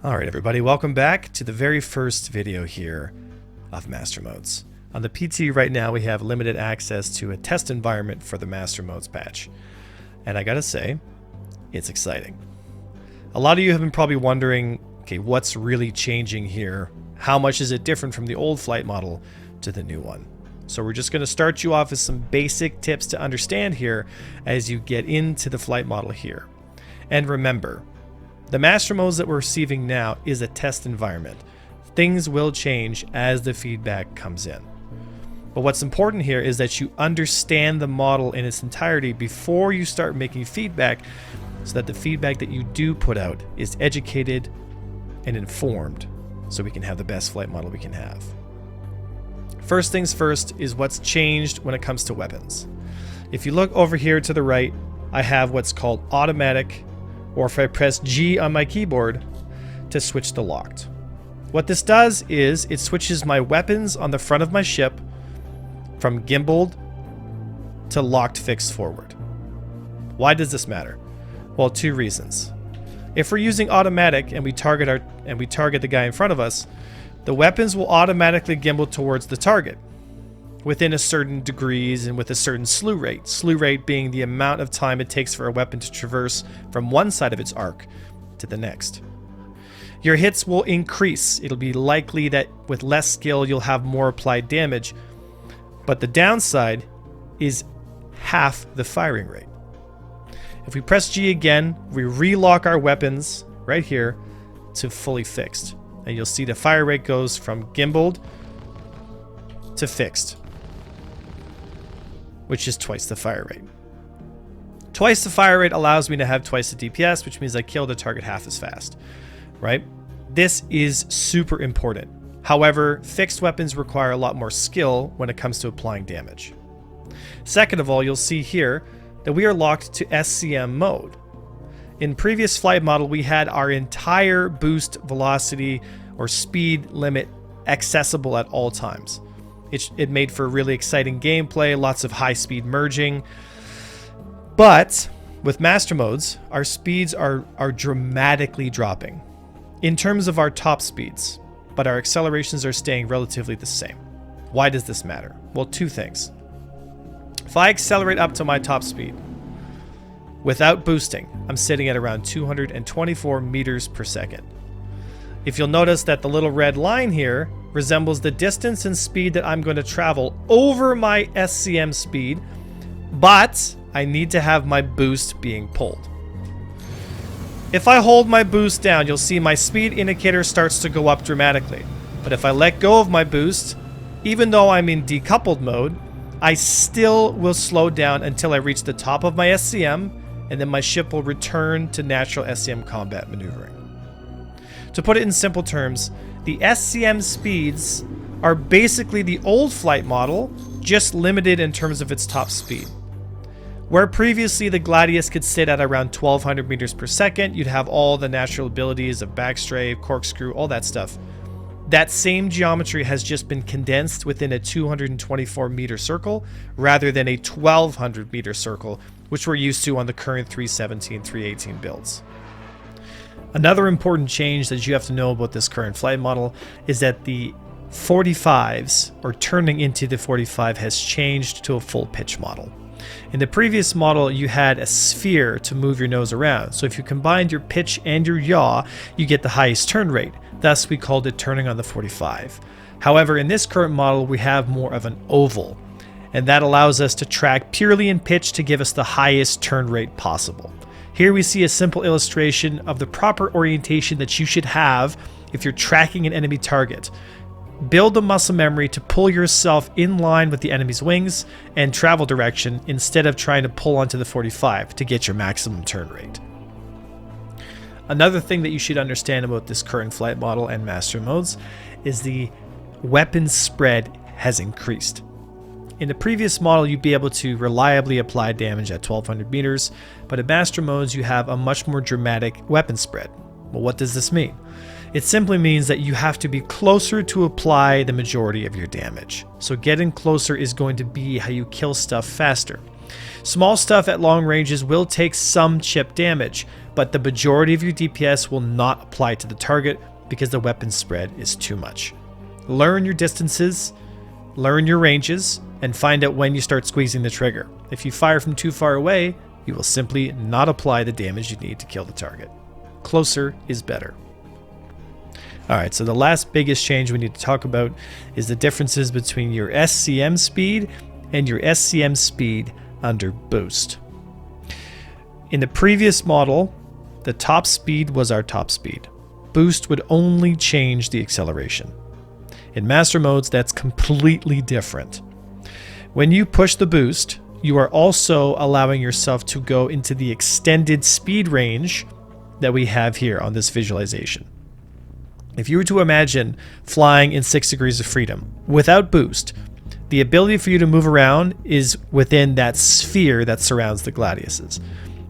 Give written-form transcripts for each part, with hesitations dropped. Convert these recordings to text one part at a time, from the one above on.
Alright everybody, welcome back to the very first video here of Master Modes. On the PT right now we have limited access to a test environment for the Master Modes patch. And I gotta say, it's exciting. A lot of you have been probably wondering, okay, what's really changing here? How much is it different from the old flight model to the new one? So we're just going to start you off with some basic tips to understand here as you get into the flight model here. And remember, the Master Modes that we're receiving now is a test environment. Things will change as the feedback comes in. But what's important here is that you understand the model in its entirety before you start making feedback, so that the feedback that you do put out is educated and informed, so we can have the best flight model we can have. First things first is what's changed when it comes to weapons. If you look over here to the right, I have what's called automatic, or if I press G on my keyboard to switch to locked. What this does is it switches my weapons on the front of my ship from gimbaled to locked fixed forward. Why does this matter? Well, two reasons. If we're using automatic and we target the guy in front of us, the weapons will automatically gimbal towards the target within a certain degrees and with a certain slew rate. Slew rate being the amount of time it takes for a weapon to traverse from one side of its arc to the next. Your hits will increase. It'll be likely that with less skill you'll have more applied damage, but the downside is half the firing rate. If we press G again, we relock our weapons right here to fully fixed. And you'll see the fire rate goes from gimbaled to fixed, which is twice the fire rate. Twice the fire rate allows me to have twice the DPS, which means I kill the target half as fast, right? This is super important. However, fixed weapons require a lot more skill when it comes to applying damage. Second of all, you'll see here that we are locked to SCM mode. In previous flight model, we had our entire boost velocity or speed limit accessible at all times. It made for really exciting gameplay, lots of high-speed merging. But with Master Modes, our speeds are dramatically dropping in terms of our top speeds, but our accelerations are staying relatively the same. Why does this matter? Well, two things. If I accelerate up to my top speed without boosting, I'm sitting at around 224 meters per second. If you'll notice that the little red line here resembles the distance and speed that I'm going to travel over my SCM speed, but I need to have my boost being pulled. If I hold my boost down, you'll see my speed indicator starts to go up dramatically. But if I let go of my boost, even though I'm in decoupled mode, I still will slow down until I reach the top of my SCM, and then my ship will return to natural SCM combat maneuvering. To put it in simple terms, the SCM speeds are basically the old flight model, just limited in terms of its top speed. Where previously the Gladius could sit at around 1200 meters per second, you'd have all the natural abilities of backstrafe, corkscrew, all that stuff. That same geometry has just been condensed within a 224 meter circle rather than a 1200 meter circle, which we're used to on the current 317, 318 builds. Another important change that you have to know about this current flight model is that the 45s, or turning into the 45, has changed to a full pitch model. In the previous model, you had a sphere to move your nose around. So if you combined your pitch and your yaw, you get the highest turn rate. Thus, we called it turning on the 45. However, in this current model, we have more of an oval, and that allows us to track purely in pitch to give us the highest turn rate possible. Here we see a simple illustration of the proper orientation that you should have if you're tracking an enemy target. Build the muscle memory to pull yourself in line with the enemy's wings and travel direction instead of trying to pull onto the 45 to get your maximum turn rate. Another thing that you should understand about this current flight model and Master Modes is the weapon spread has increased. In the previous model, you'd be able to reliably apply damage at 1200 meters, but in Master Modes, you have a much more dramatic weapon spread. Well, what does this mean? It simply means that you have to be closer to apply the majority of your damage. So getting closer is going to be how you kill stuff faster. Small stuff at long ranges will take some chip damage, but the majority of your DPS will not apply to the target because the weapon spread is too much. Learn your distances, learn your ranges, and find out when you start squeezing the trigger. If you fire from too far away, you will simply not apply the damage you need to kill the target. Closer is better. Alright, so the last biggest change we need to talk about is the differences between your SCM speed and your SCM speed under boost. In the previous model, the top speed was our top speed. Boost would only change the acceleration. In master modes, that's completely different. When you push the boost, you are also allowing yourself to go into the extended speed range that we have here on this visualization. If you were to imagine flying in 6 degrees of freedom without boost, the ability for you to move around is within that sphere that surrounds the gladiuses,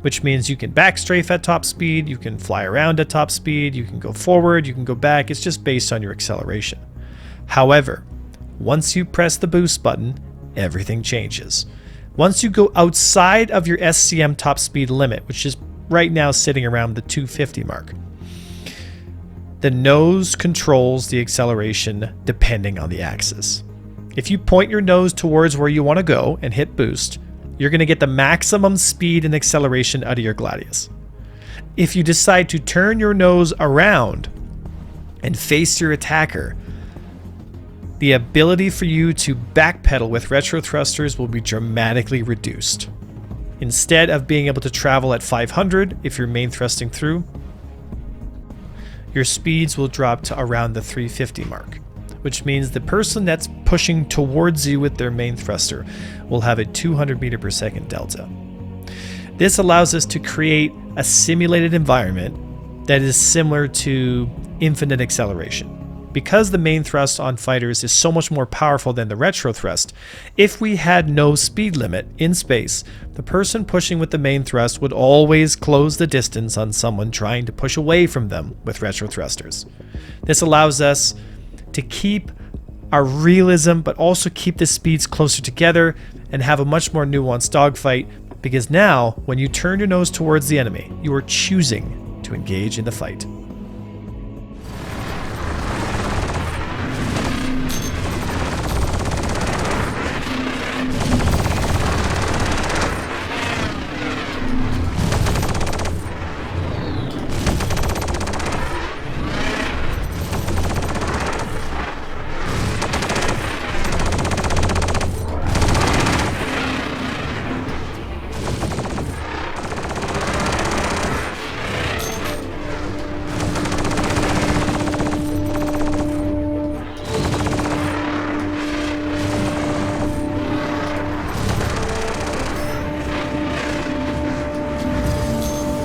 which means you can backstrafe at top speed, you can fly around at top speed, you can go forward, you can go back. It's just based on your acceleration. However, once you press the boost button, everything changes. Once you go outside of your SCM top speed limit, which is right now sitting around the 250 mark, the nose controls the acceleration depending on the axis. If you point your nose towards where you want to go and hit boost, you're going to get the maximum speed and acceleration out of your gladius. If you decide to turn your nose around and face your attacker, the ability for you to backpedal with retro thrusters will be dramatically reduced. Instead of being able to travel at 500 if you're main thrusting through, your speeds will drop to around the 350 mark, which means the person that's pushing towards you with their main thruster will have a 200 meter per second delta. This allows us to create a simulated environment that is similar to infinite acceleration. Because the main thrust on fighters is so much more powerful than the retro thrust, if we had no speed limit in space, the person pushing with the main thrust would always close the distance on someone trying to push away from them with retro thrusters. This allows us to keep our realism, but also keep the speeds closer together and have a much more nuanced dogfight, because now, when you turn your nose towards the enemy, you are choosing to engage in the fight.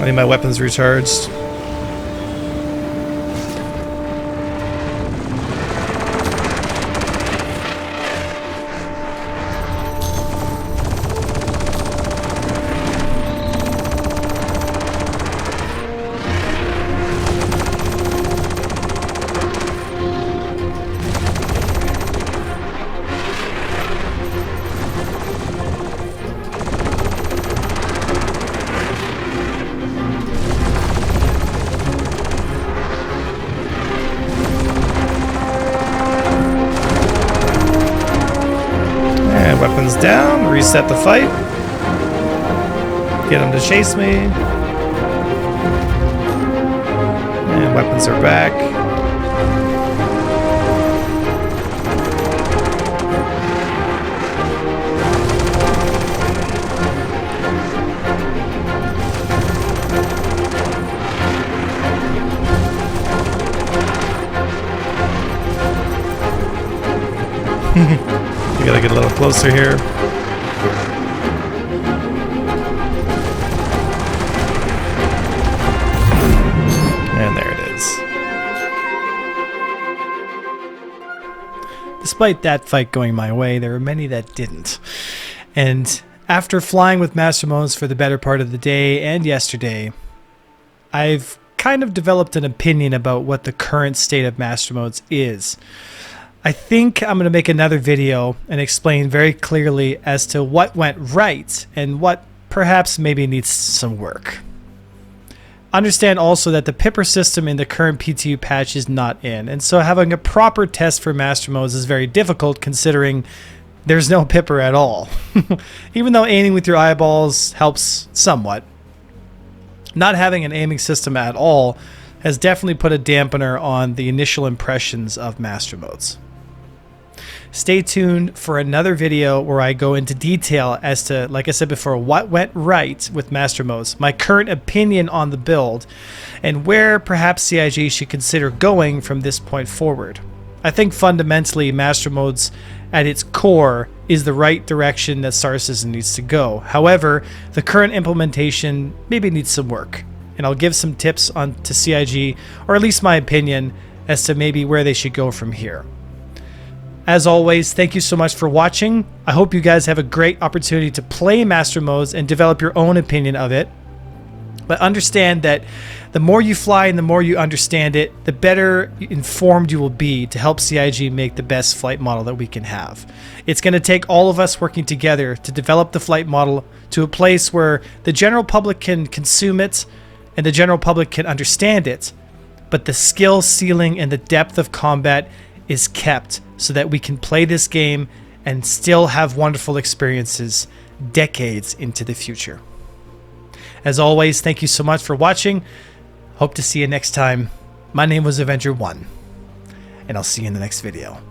I need my weapons recharged. Weapons down, reset the fight, get them to chase me, and weapons are back. We gotta get a little closer here. And there it is. Despite that fight going my way, there were many that didn't. And after flying with master modes for the better part of the day and yesterday, I've kind of developed an opinion about what the current state of master modes is. I think I'm going to make another video and explain very clearly as to what went right and what perhaps maybe needs some work. Understand also that the pipper system in the current PTU patch is not in, and so having a proper test for master modes is very difficult considering there's no pipper at all. Even though aiming with your eyeballs helps somewhat, not having an aiming system at all has definitely put a dampener on the initial impressions of master modes. Stay tuned for another video where I go into detail as to, like I said before, what went right with master modes, my current opinion on the build, and where perhaps CIG should consider going from this point forward. I think fundamentally master modes at its core is the right direction that StarCitizen needs to go. However, the current implementation maybe needs some work, and I'll give some tips on to CIG, or at least my opinion, as to maybe where they should go from here. As always, thank you so much for watching. I hope you guys have a great opportunity to play master modes and develop your own opinion of it. But understand that the more you fly and the more you understand it, the better informed you will be to help CIG make the best flight model that we can have. It's going to take all of us working together to develop the flight model to a place where the general public can consume it and the general public can understand it, but the skill ceiling and the depth of combat is kept so that we can play this game and still have wonderful experiences decades into the future. As always, thank you so much for watching. Hope to see you next time. My name was Avenger1, and I'll see you in the next video.